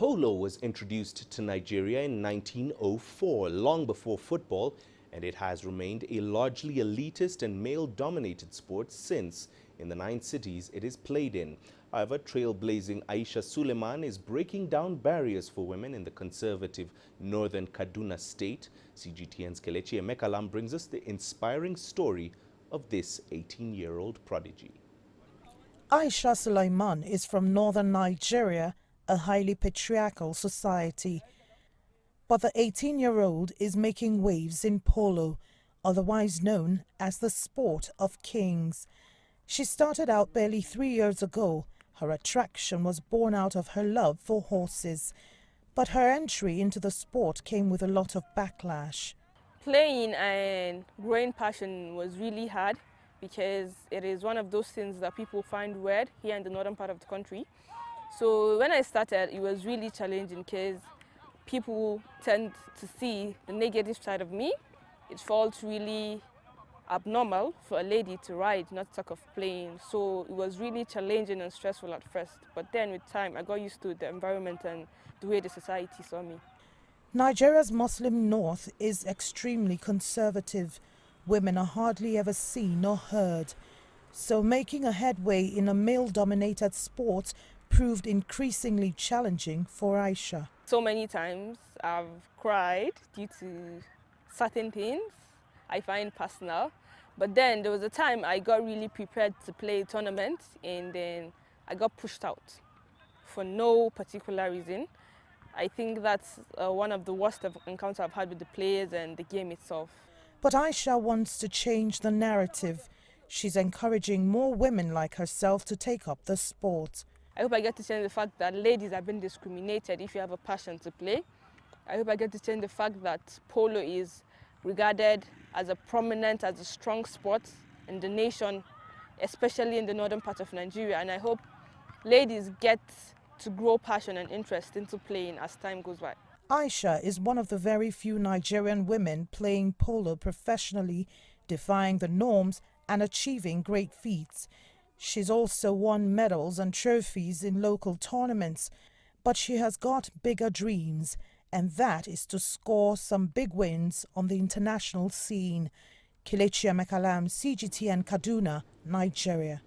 Polo was introduced to Nigeria in 1904, long before football, and it has remained a largely elitist and male-dominated sport since. In the 9 cities it is played in. However, trailblazing Aisha Suleman is breaking down barriers for women in the conservative Northern Kaduna State. CGTN's Kelechi Emekalam brings us the inspiring story of this 18-year-old prodigy. Aisha Suleman is from northern Nigeria, a highly patriarchal society. But the 18-year-old is making waves in polo, otherwise known as the sport of kings. She started out barely 3 years ago. Her attraction was born out of her love for horses. But her entry into the sport came with a lot of backlash. Playing and growing passion was really hard because it is one of those things that people find weird here in the northern part of the country. So when I started, it was really challenging because people tend to see the negative side of me. It felt really abnormal for a lady to ride, not talk of playing. So it was really challenging and stressful at first. But then with time, I got used to the environment and the way the society saw me. Nigeria's Muslim north is extremely conservative. Women are hardly ever seen or heard. So making a headway in a male-dominated sport proved increasingly challenging for Aisha. So many times I've cried due to certain things I find personal. But then there was a time I got really prepared to play a tournament and then I got pushed out for no particular reason. I think that's one of the worst encounters I've had with the players and the game itself. But Aisha wants to change the narrative. She's encouraging more women like herself to take up the sport. I hope I get to change the fact that ladies have been discriminated if you have a passion to play. I hope I get to change the fact that polo is regarded as a prominent, as a strong sport in the nation, especially in the northern part of Nigeria. And I hope ladies get to grow passion and interest into playing as time goes by. Aisha is one of the very few Nigerian women playing polo professionally, defying the norms and achieving great feats. She's also won medals and trophies in local tournaments, but she has got bigger dreams, and that is to score some big wins on the international scene. Kelechi, Emekalam, CGTN, Kaduna, Nigeria.